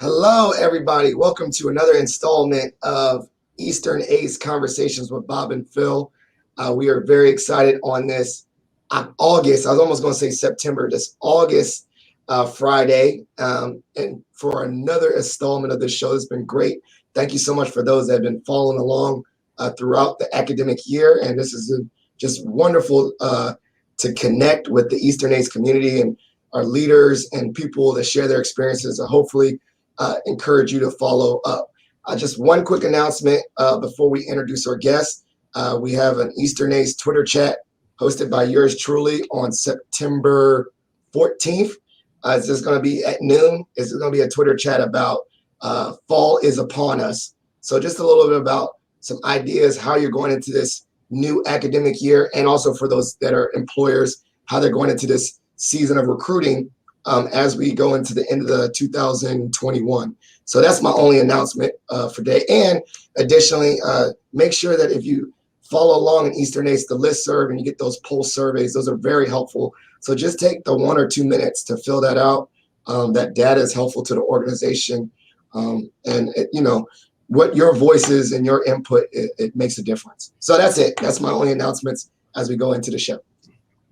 Hello, everybody. Welcome to another installment of Eastern EACE Conversations with Bob and Phil. We are very excited on this August. I was almost going to say September. This August Friday, and for another installment of the show. It's been great. Thank you so much for those that have been following along throughout the academic year. And this is just wonderful to connect with the Eastern EACE community and our leaders and people that share their experiences. Hopefully, encourage you to follow up. Just one quick announcement before we introduce our guests. We have an Eastern EACE Twitter chat hosted by yours truly on September 14th. It's just going to be at noon. It's going to be a Twitter chat about fall is upon us. So just a little bit about some ideas, how you're going into this new academic year, and also for those that are employers, how they're going into this season of recruiting as we go into the end of the 2021. So that's my only announcement for today. And additionally, make sure that if you follow along in Eastern EACE, the listserv, and you get those pulse surveys, those are very helpful. So just take the 1 or 2 minutes to fill that out. That data is helpful to the organization. What your voice is and your input, it makes a difference. So that's it. That's my only announcements as we go into the show.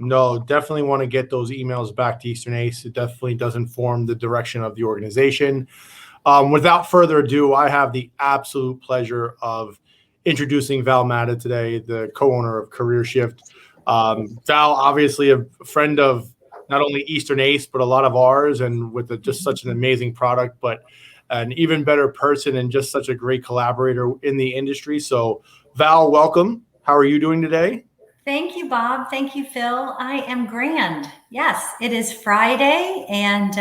No, definitely want to get those emails back to Eastern EACE. It definitely does inform the direction of the organization. Without further ado, I have the absolute pleasure of introducing Val Matta today, the co-owner of CareerShift. Val, obviously a friend of not only Eastern EACE, but a lot of ours, and with just such an amazing product, but an even better person and just such a great collaborator in the industry. So Val, welcome. How are you doing today? Thank you, Bob. Thank you, Phil. I am grand. Yes, it is Friday, and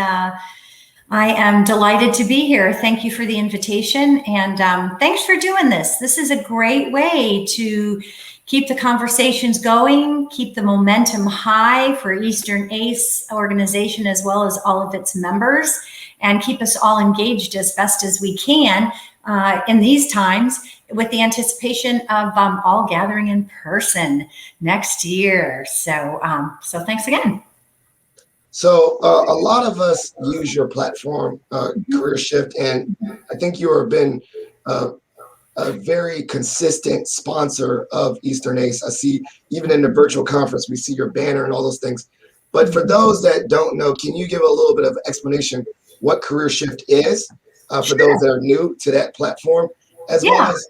I am delighted to be here. Thank you for the invitation, and thanks for doing this. This is a great way to keep the conversations going, keep the momentum high for Eastern EACE organization as well as all of its members, and keep us all engaged as best as we can in these times, with the anticipation of all gathering in person next year. So thanks again. So a lot of us use your platform, CareerShift, and I think you have been a very consistent sponsor of Eastern EACE. I see even in the virtual conference, we see your banner and all those things. But for those that don't know, can you give a little bit of explanation what CareerShift is for those that are new to that platform? As well as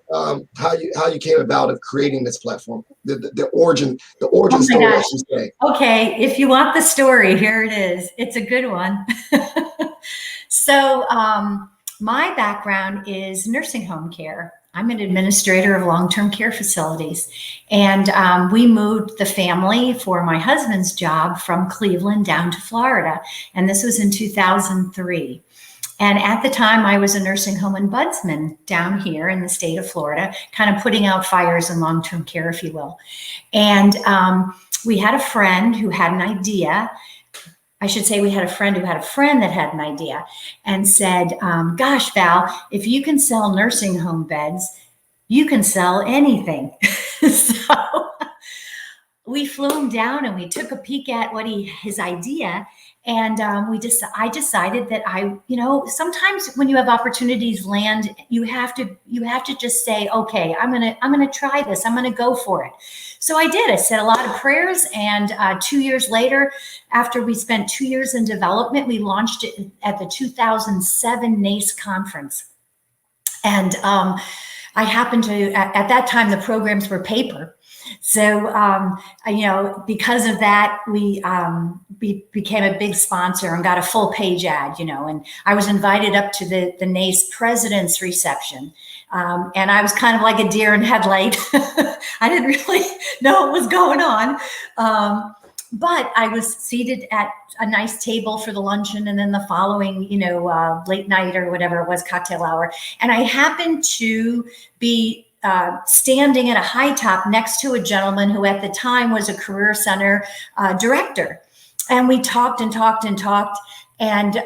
how you came about of creating this platform, the origin story, as you say. Okay, if you want the story, here it is. It's a good one. So my background is nursing home care. I'm an administrator of long-term care facilities, and we moved the family for my husband's job from Cleveland down to Florida, and this was in 2003. And at the time, I was a nursing home ombudsman down here in the state of Florida, kind of putting out fires in long-term care, if you will. And we had a friend who had an idea. I should say we had a friend who had a friend that had an idea and said, gosh, Val, if you can sell nursing home beds, you can sell anything. So we flew him down and we took a peek at his idea. And I decided that sometimes when you have opportunities land, you have to just say, okay, I'm gonna try this. I'm gonna go for it. So I did. I said a lot of prayers, and 2 years later, after we spent 2 years in development, we launched it at the 2007 EACE conference. And I happened to, at that time, the programs were paper. So, because of that, we became a big sponsor and got a full page ad, and I was invited up to the EACE president's reception. And I was kind of like a deer in headlight. I didn't really know what was going on. But I was seated at a nice table for the luncheon, and then the following, late night or whatever it was, cocktail hour. And I happened to be standing at a high top next to a gentleman who at the time was a career center director. And we talked and talked and talked. And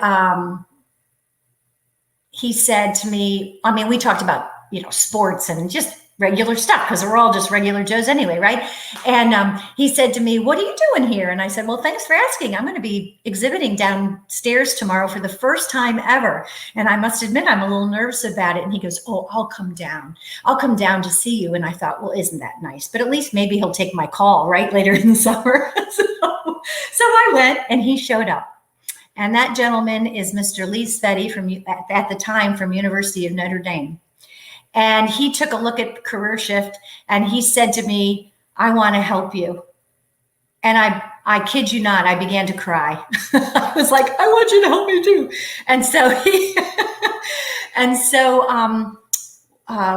he said to me, we talked about, sports and just regular stuff because we're all just regular Joes anyway, right? And he said to me, "What are you doing here?" And I said, "Well, thanks for asking. I'm going to be exhibiting downstairs tomorrow for the first time ever. And I must admit, I'm a little nervous about it." And he goes, "Oh, I'll come down. I'll come down to see you." And I thought, well, isn't that nice? But at least maybe he'll take my call, right, later in the summer. So I went and he showed up. And that gentleman is Mr. Lee Sveti at the time from University of Notre Dame. And he took a look at CareerShift and he said to me, "I want to help you." And I kid you not, I began to cry. I was like, "I want you to help me too." And so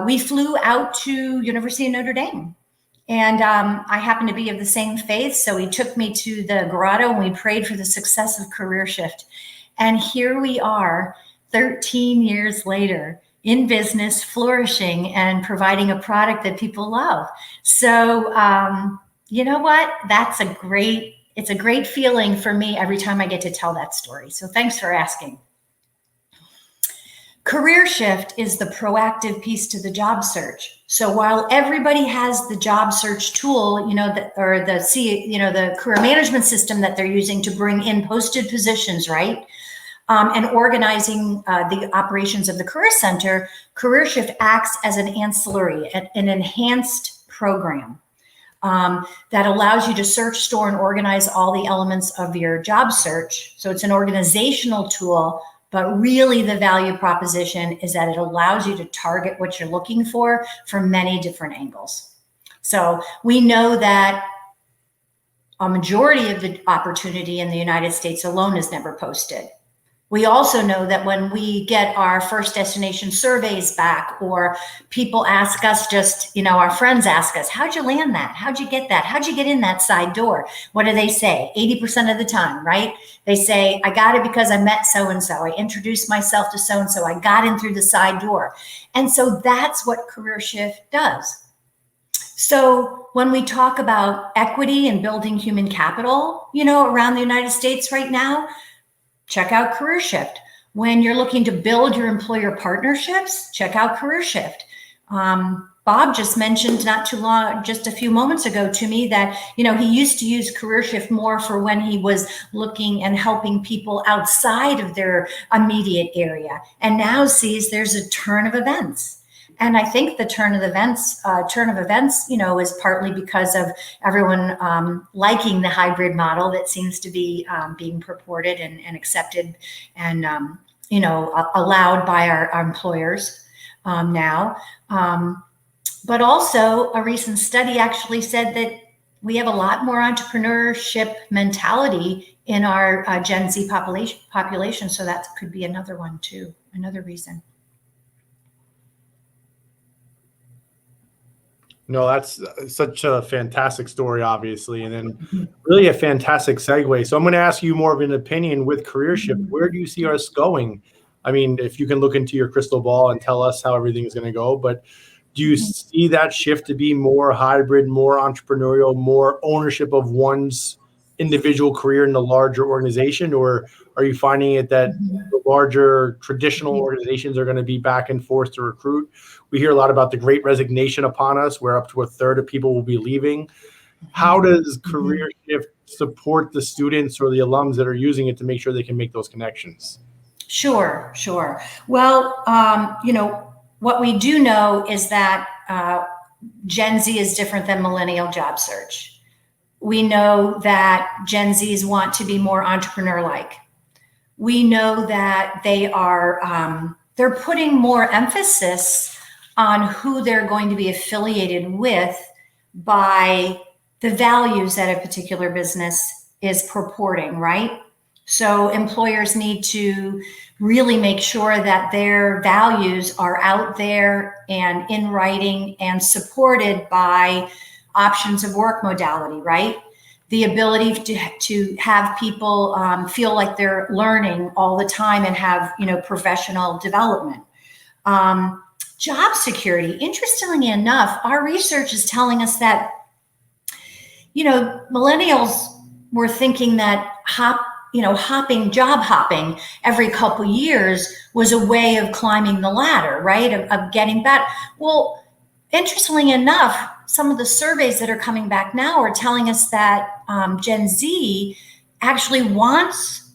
we flew out to University of Notre Dame. And I happen to be of the same faith. So he took me to the grotto and we prayed for the success of CareerShift. And here we are 13 years later, in business, flourishing and providing a product that people love. So, you know what? It's a great feeling for me every time I get to tell that story. So thanks for asking. CareerShift is the proactive piece to the job search. So while everybody has the job search tool, the career management system that they're using to bring in posted positions, right? And organizing the operations of the Career Center, CareerShift acts as an ancillary, an enhanced program that allows you to search, store, and organize all the elements of your job search. So it's an organizational tool, but really the value proposition is that it allows you to target what you're looking for from many different angles. So we know that a majority of the opportunity in the United States alone is never posted. We also know that when we get our first destination surveys back, or people ask us our friends ask us, "How'd you land that? How'd you get that? How'd you get in that side door?" What do they say? 80% of the time, right? They say, "I got it because I met so-and-so. I introduced myself to so-and-so. I got in through the side door." And so that's what CareerShift does. So when we talk about equity and building human capital, around the United States right now, check out CareerShift. When you're looking to build your employer partnerships, check out CareerShift. Bob just mentioned just a few moments ago to me that, he used to use CareerShift more for when he was looking and helping people outside of their immediate area, and now sees there's a turn of events. And I think the turn of events, is partly because of everyone liking the hybrid model that seems to be being purported and accepted and, allowed by our employers now. But also a recent study actually said that we have a lot more entrepreneurship mentality in our Gen Z population. So that could be another one too, another reason. No, that's such a fantastic story, obviously, and then really a fantastic segue. So I'm going to ask you more of an opinion with CareerShift. Where do you see us going? I mean, if you can look into your crystal ball and tell us how everything is going to go, but do you see that shift to be more hybrid, more entrepreneurial, more ownership of one's individual career in the larger organization? Or are you finding it that the larger traditional organizations are going to be back and forth to recruit? We hear a lot about the great resignation upon us, where up to a third of people will be leaving. How does CareerShift support the students or the alums that are using it to make sure they can make those connections? Sure. Well, what we do know is that Gen Z is different than millennial job search. We know that Gen Zs want to be more entrepreneur-like. We know that they are they're putting more emphasis on who they're going to be affiliated with by the values that a particular business is purporting, right? So employers need to really make sure that their values are out there and in writing and supported by options of work modality, right? The ability to have people feel like they're learning all the time and have, professional development. Job security. Interestingly enough, our research is telling us that, millennials were thinking that job hopping every couple years was a way of climbing the ladder, right? Of getting better. Well, interestingly enough, some of the surveys that are coming back now are telling us that Gen Z actually wants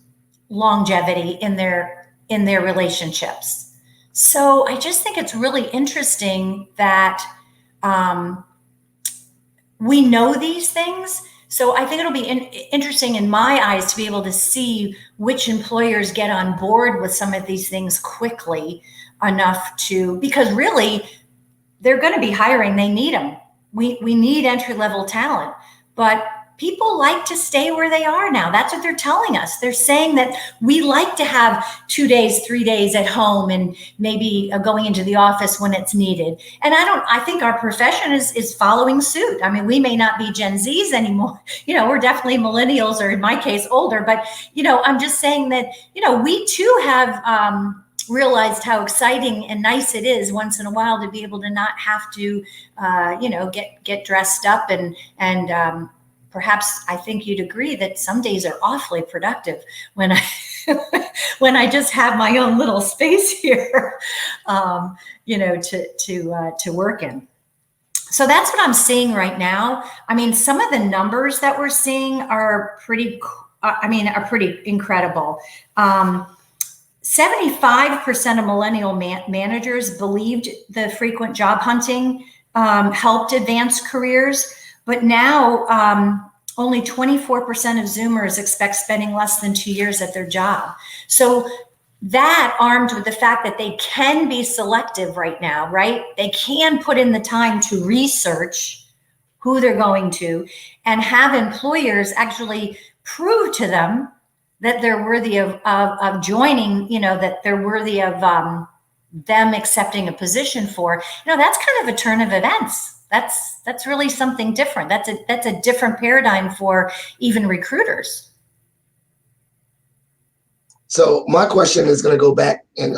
longevity in their relationships. So I just think it's really interesting that we know these things. So I think it'll be interesting in my eyes to be able to see which employers get on board with some of these things quickly enough to, because really they're going to be hiring. They need them. We need entry-level talent, but people like to stay where they are now. That's what they're telling us. They're saying that we like to have 2 days, 3 days at home and maybe going into the office when it's needed. And I think our profession is following suit. I mean, we may not be Gen Zs anymore. We're definitely millennials, or in my case, older, but, I'm just saying that, we too have, realized how exciting and nice it is once in a while to be able to not have to, get dressed up and perhaps I think you'd agree that some days are awfully productive when I just have my own little space here, to work in. So that's what I'm seeing right now. I mean, some of the numbers that we're seeing are pretty incredible. 75% of millennial managers believed the frequent job hunting helped advance careers, but now only 24% of Zoomers expect spending less than 2 years at their job. So that, armed with the fact that they can be selective right now, right? They can put in the time to research who they're going to and have employers actually prove to them that they're worthy of joining, that they're worthy of them accepting a position for, that's kind of a turn of events. That's really something different. That's a different paradigm for even recruiters. So my question is going to go back, and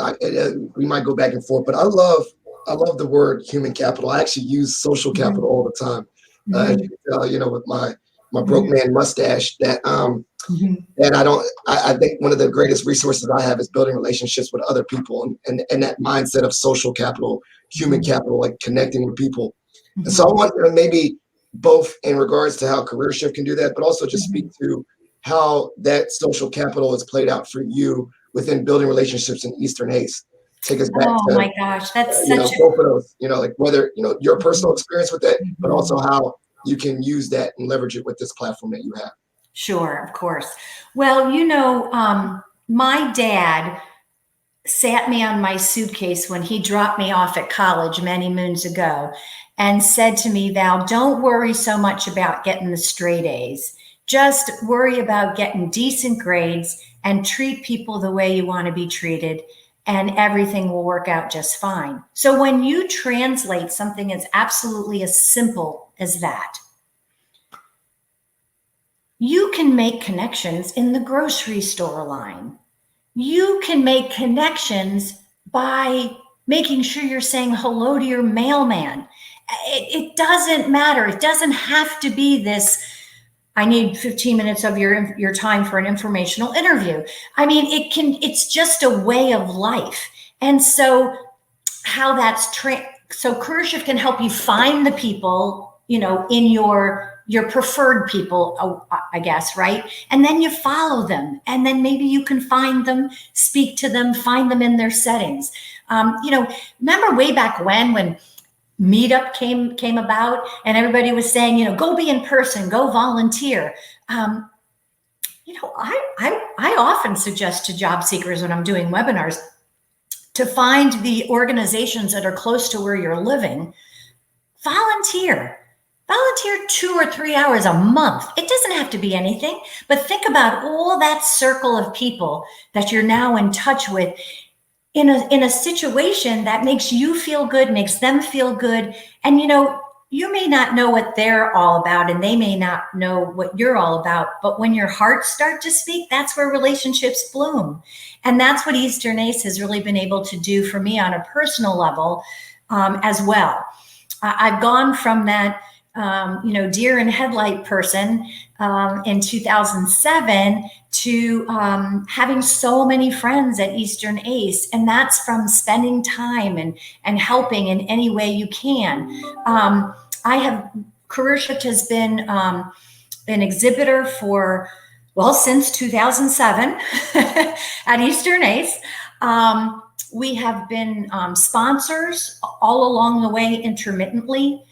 we might go back and forth, but I love the word human capital. I actually use social capital all the time. As you can tell, with my broke man mustache, that and I think one of the greatest resources I have is building relationships with other people, and that mindset of social capital, human capital, like connecting with people. And so I want maybe both in regards to how CareerShift can do that, but also just speak to how that social capital is played out for you within building relationships in Eastern ACE. Take us back to, oh my gosh, that's such both of those, like whether, your personal experience with that, but also how you can use that and leverage it with this platform that you have. Sure, of course. Well, my dad sat me on my suitcase when he dropped me off at college many moons ago and said to me, Val, don't worry so much about getting the straight A's. Just worry about getting decent grades and treat people the way you want to be treated, and everything will work out just fine. So when you translate something as absolutely as simple as that, you can make connections in the grocery store line. You can make connections by making sure you're saying hello to your mailman. It doesn't matter. It doesn't have to be this, I need 15 minutes of your time for an informational interview. I mean, it's just a way of life. And so how that's so CareerShift can help you find the people, in your preferred people, I guess, right? And then you follow them, and then maybe you can find them, speak to them, find them in their settings. Remember way back when Meetup came about and everybody was saying, go be in person, go volunteer. I often suggest to job seekers when I'm doing webinars to find the organizations that are close to where you're living. Volunteer 2 or 3 hours a month. It doesn't have to be anything, but think about all that circle of people that you're now in touch with in a situation that makes you feel good, makes them feel good. And, you may not know what they're all about, and they may not know what you're all about, but when your hearts start to speak, that's where relationships bloom. And that's what Eastern ACE has really been able to do for me on a personal level as well. I've gone from that deer in headlight person in 2007 to having so many friends at Eastern ACE. And that's from spending time and helping in any way you can. CareerShift has been an exhibitor for, since 2007 at Eastern ACE. We have been sponsors all along the way intermittently.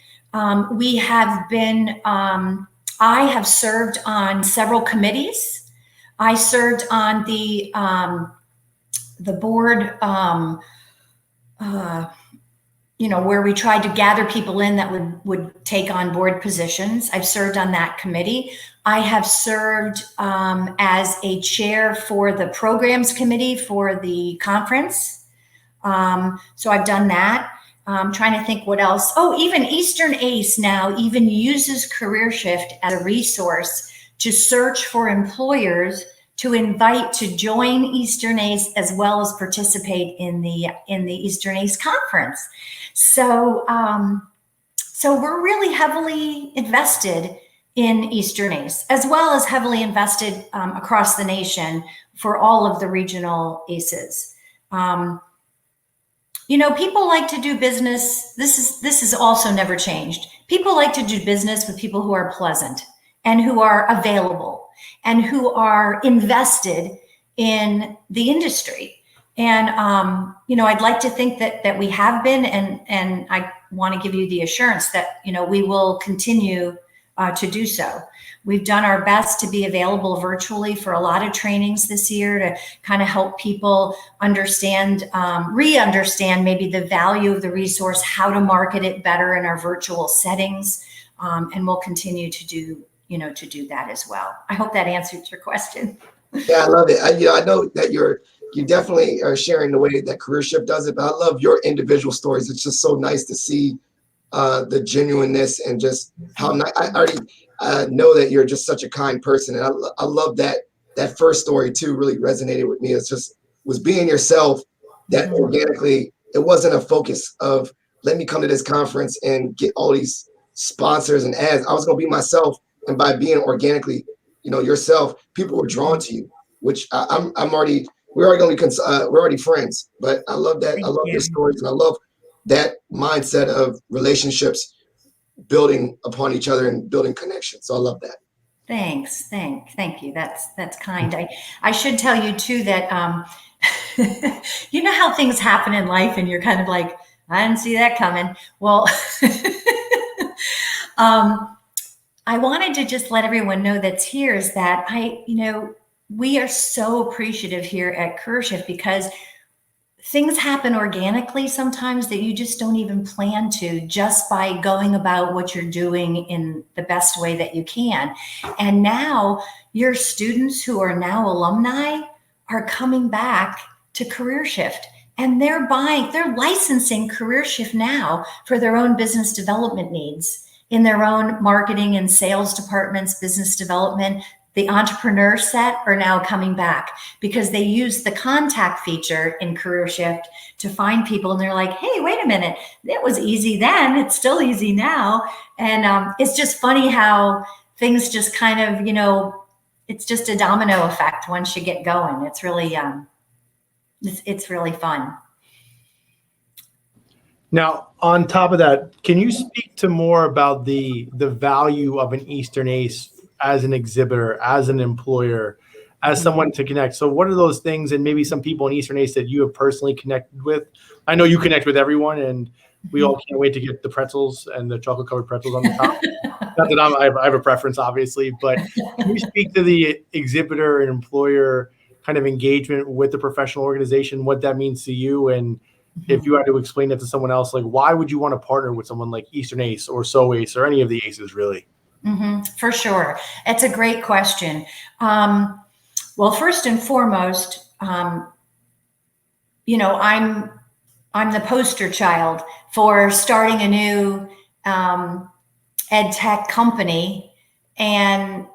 We have been, I have served on several committees. I served on the board, where we tried to gather people in that would take on board positions. I've served on that committee. I have served as a chair for the programs committee for the conference. So I've done that. I'm trying to think what else. Oh, even Eastern ACE now even uses CareerShift as a resource to search for employers to invite to join Eastern ACE as well as participate in the Eastern ACE conference. So, so we're really heavily invested in Eastern ACE, as well as heavily invested across the nation for all of the regional ACEs. People like to do business. This is also never changed. People like to do business with people who are pleasant and who are available and who are invested in the industry. And, I'd like to think that we have been, and I want to give you the assurance that, we will continue to do so. We've done our best to be available virtually for a lot of trainings this year to kind of help people understand, re-understand maybe the value of the resource, how to market it better in our virtual settings. And we'll continue to do that as well. I hope that answered your question. Yeah, I love it. I know that you definitely are sharing the way that CareerShift does it, but I love your individual stories. It's just so nice to see the genuineness and just how nice. I already know that you're just such a kind person, and I love that first story too. Really resonated with me. It's just was being yourself. That organically, it wasn't a focus of let me come to this conference and get all these sponsors and ads. I was going to be myself, and by being organically, yourself, people were drawn to you. Which we're already friends. But I love that. I love your stories, and I love that mindset of relationships building upon each other and building connections. So I love that. Thanks. Thank you. That's kind. I should tell you too that, you know how things happen in life and you're kind of like, I didn't see that coming. Well, I wanted to just let everyone know that's here is that we are so appreciative here at CareerShift because things happen organically sometimes that you just don't even plan to, just by going about what you're doing in the best way that you can. And now your students who are now alumni are coming back to CareerShift, and they're licensing CareerShift now for their own business development needs in their own marketing and sales departments, business development. The entrepreneur set are now coming back because they use the contact feature in CareerShift to find people. And they're like, hey, wait a minute. It was easy then. It's still easy now. And it's just funny how things just kind of, it's just a domino effect once you get going. It's really, it's really fun. Now, on top of that, can you speak to more about the value of an Eastern ACE as an exhibitor, as an employer, as someone to connect? So what are those things, and maybe some people in Eastern ACE that you have personally connected with? I know you connect with everyone, and we all can't wait to get the pretzels and the chocolate covered pretzels on the top. Not that I have a preference, obviously, but can you speak to the exhibitor and employer kind of engagement with the professional organization, what that means to you? And if you had to explain it to someone else, like, why would you want to partner with someone like Eastern ACE or SoACE or any of the ACEs, really? For sure. It's a great question. Well, first and foremost, I'm the poster child for starting a new ed tech company and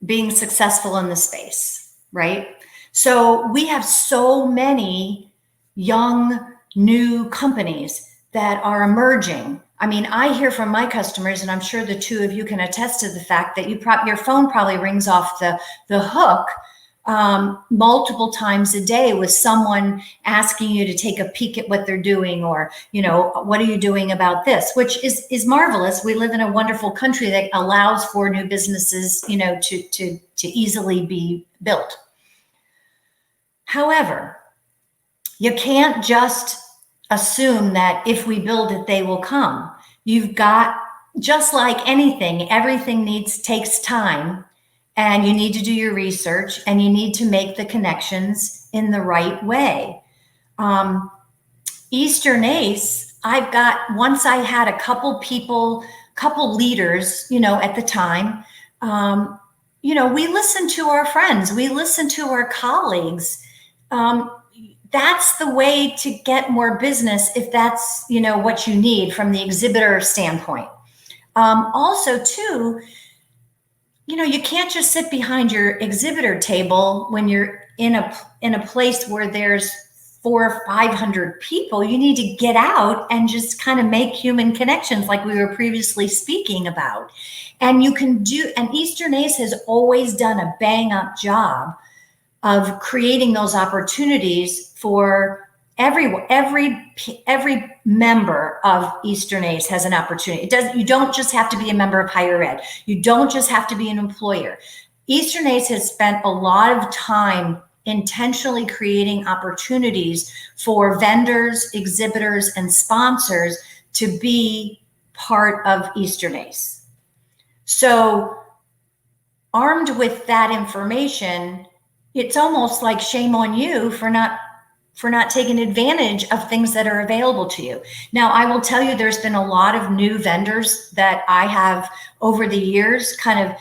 being successful in the space, right? So we have so many young, new companies that are emerging. I mean, I hear from my customers, and I'm sure the two of you can attest to the fact that your phone probably rings off the hook multiple times a day with someone asking you to take a peek at what they're doing, or, what are you doing about this, which is marvelous. We live in a wonderful country that allows for new businesses, to easily be built. However, you can't just assume that if we build it, they will come. You've got, just like anything, everything takes time, and you need to do your research, and you need to make the connections in the right way. Eastern ACE, once I had a couple leaders, at the time, we listened to our friends, we listened to our colleagues. That's the way to get more business, if that's, what you need from the exhibitor standpoint. Also, too, you can't just sit behind your exhibitor table when you're in a place where there's 400 or 500 people. You need to get out and just kind of make human connections, like we were previously speaking about. And Eastern ACE has always done a bang up job of creating those opportunities for every member of Eastern ACE has an opportunity. You don't just have to be a member of higher ed. You don't just have to be an employer. Eastern ACE has spent a lot of time intentionally creating opportunities for vendors, exhibitors, and sponsors to be part of Eastern ACE. So, armed with that information, it's almost like shame on you for not taking advantage of things that are available to you. Now, I will tell you, there's been a lot of new vendors that I have over the years kind of,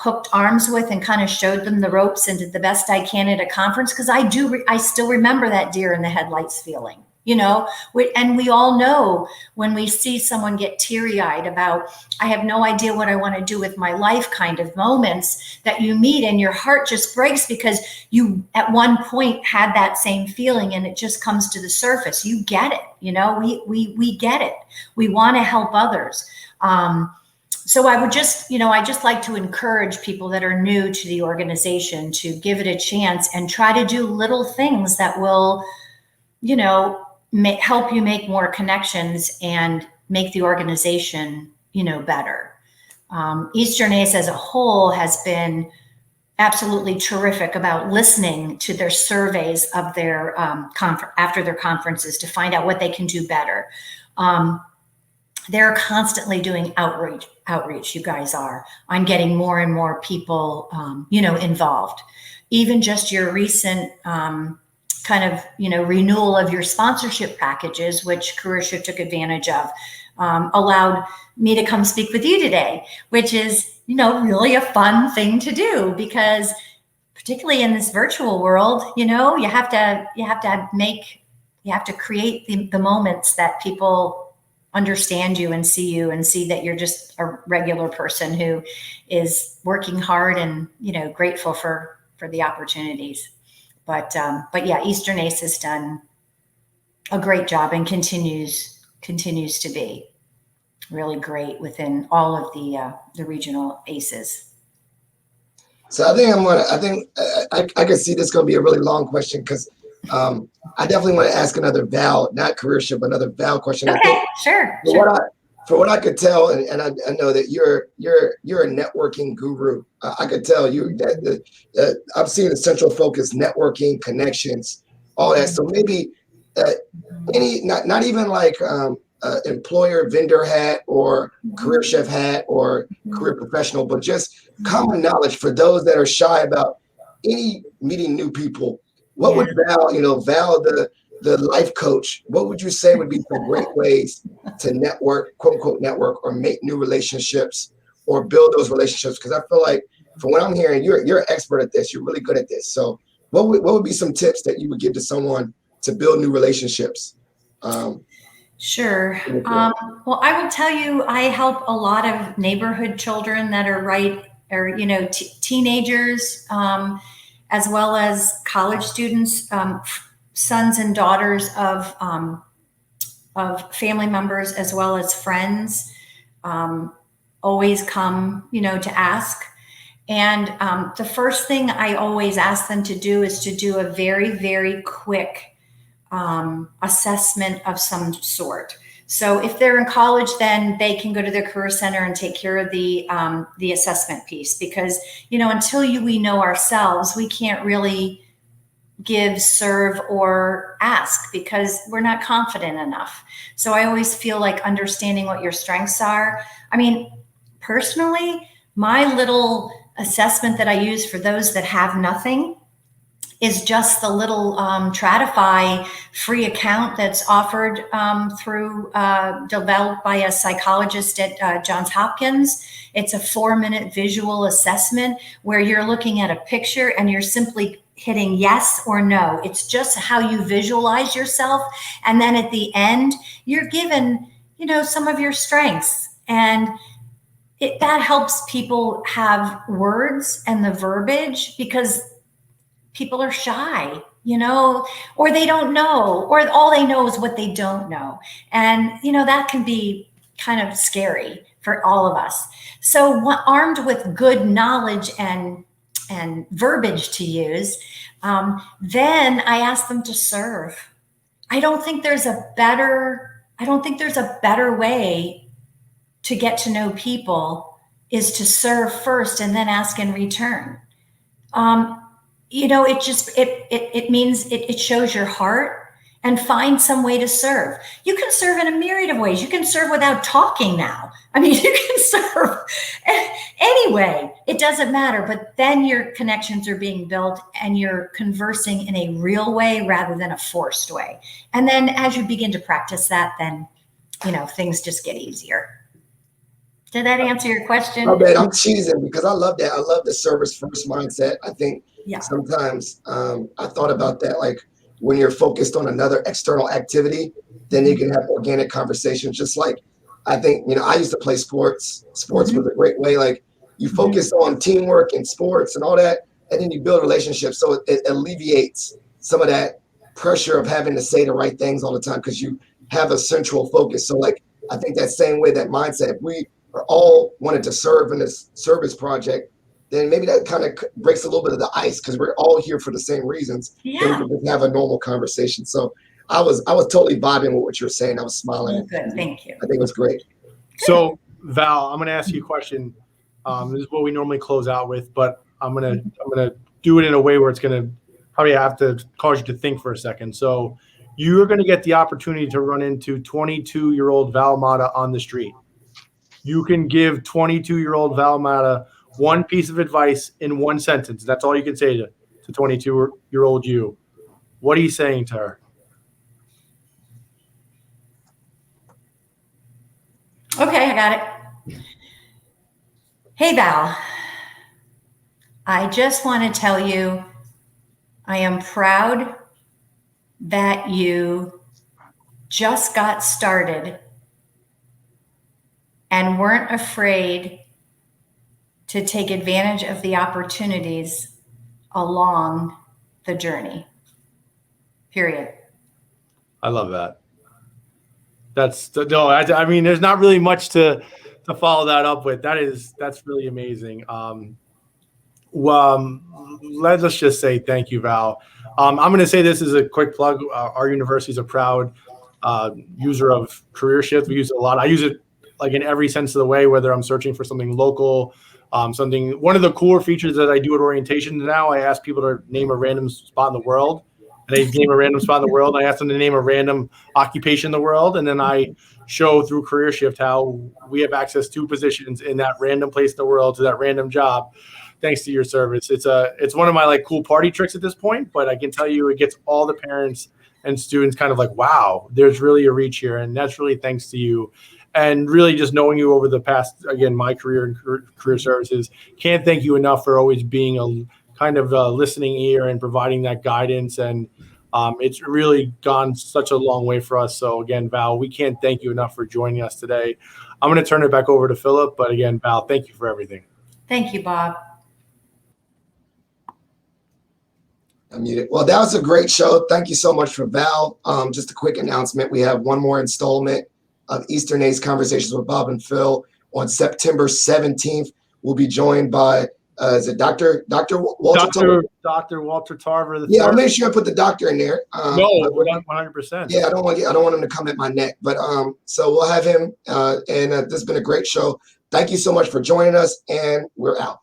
hooked arms with and kind of showed them the ropes and did the best I can at a conference, because I still remember that deer in the headlights feeling. And we all know when we see someone get teary-eyed about, I have no idea what I want to do with my life kind of moments that you meet, and your heart just breaks because you at one point had that same feeling, and it just comes to the surface. You get it. We get it. We want to help others. So I would I just like to encourage people that are new to the organization to give it a chance and try to do little things that will, help you make more connections and make the organization, better. Eastern ACE as a whole has been absolutely terrific about listening to their surveys of their after their conferences to find out what they can do better. They're constantly doing outreach. You guys are on getting more and more people, involved. Even just your recent renewal of your sponsorship packages, which CareerShift took advantage of, allowed me to come speak with you today, which is, really a fun thing to do, because particularly in this virtual world, you have to create the moments that people understand you and see that you're just a regular person who is working hard and, grateful for the opportunities. But yeah, Eastern ACE has done a great job and continues to be really great within all of the regional ACEs. So I can see this going to be a really long question, because I definitely want to ask another Val, not CareerShift, but another Val question. Okay, sure. For what I could tell, and I know that you're a networking guru. I could tell you that I've seen a central focus, networking, connections, all that. So maybe not even like employer vendor hat or CareerShift hat or career professional, but just common knowledge for those that are shy about meeting new people. What would Val, Val, the life coach, what would you say would be some great ways to network, quote unquote network, or make new relationships or build those relationships? Because I feel like, from what I'm hearing, you're an expert at this. You're really good at this. So what would be some tips that you would give to someone to build new relationships? Sure. Well, I will tell you, I help a lot of neighborhood children that are teenagers, as well as college students, sons and daughters of of family members as well as friends always come, to ask. And the first thing I always ask them to do is to do a very, very quick assessment of some sort. So if they're in college, then they can go to their career center and take care of the assessment piece, because, until we know ourselves, we can't really give, serve, or ask because we're not confident enough. So I always feel like understanding what your strengths are. I mean, personally, my little assessment that I use for those that have nothing is just the little Tratify free account that's offered through developed by a psychologist at Johns Hopkins. It's a 4-minute visual assessment where you're looking at a picture and you're simply hitting yes or no. It's just how you visualize yourself. And then at the end, you're given, some of your strengths. And that helps people have words and the verbiage, because people are shy, or they don't know, or all they know is what they don't know. And, that can be kind of scary for all of us. So armed with good knowledge and verbiage to use, then I ask them to serve. I don't think there's a better way to get to know people is to serve first and then ask in return. It means it shows your heart, and find some way to serve. You can serve in a myriad of ways. You can serve without talking now. I mean, you can serve anyway. It doesn't matter, but then your connections are being built and you're conversing in a real way rather than a forced way. And then as you begin to practice that, then, things just get easier. Did that answer your question? Oh, man, I'm cheesing because I love that. I love the service first mindset. I think sometimes I thought about that, like when you're focused on another external activity, then you can have organic conversations. Just like I think, I used to play sports. Sports was a great way. Like you focus on teamwork and sports and all that, and then you build relationships. So it alleviates some of that pressure of having to say the right things all the time because you have a central focus. So like I think that same way, that mindset, if we are all wanted to serve in this service project, then maybe that kind of breaks a little bit of the ice because we're all here for the same reasons. Yeah. Then we can just have a normal conversation. So I was totally vibing with what you were saying. I was smiling. Good, thank you. I think it was great. So Val, I'm going to ask you a question. This is what we normally close out with, but I'm going to do it in a way where it's going to probably have to cause you to think for a second. So you're going to get the opportunity to run into 22-year-old Val Matta on the street. You can give 22-year-old Val Matta one piece of advice in one sentence. That's all you can say to 22-year-old you. What are you saying to her? Okay, I got it. Hey, Val. I just want to tell you I am proud that you just got started and weren't afraid to take advantage of the opportunities along the journey. Period. I love that. I mean, there's not really much to follow that up with. That's really amazing. Let's just say thank you, Val. I'm going to say this is a quick plug. Our university is a proud user of CareerShift. We use it a lot. I use it like in every sense of the way, whether I'm searching for something local, one of the cooler features that I do at orientation now, I ask people to name a random spot in the world. And they name a random spot in the world. I ask them to name a random occupation in the world. And then I show through CareerShift how we have access to positions in that random place in the world to that random job. Thanks to your service. It's one of my like cool party tricks at this point, but I can tell you it gets all the parents and students kind of like, wow, there's really a reach here. And that's really thanks to you. And really just knowing you over the past, again, my career and career services, can't thank you enough for always being a kind of listening ear and providing that guidance. And it's really gone such a long way for us. So again, Val, we can't thank you enough for joining us today. I'm going to turn it back over to Philip. But again, Val, thank you for everything. Thank you, Bob. I'm muted. Well, that was a great show. Thank you so much for Val. Just a quick announcement. We have one more installment of Eastern ACE Conversations with Bob and Phil on September 17th. We'll be joined by, is it Dr. Walter Tarver? Dr. Walter Tarver. Yeah, I'll make sure I put the doctor in there. No, 100%. Yeah, I don't want him to come at my neck. But so we'll have him. And this has been a great show. Thank you so much for joining us, and we're out.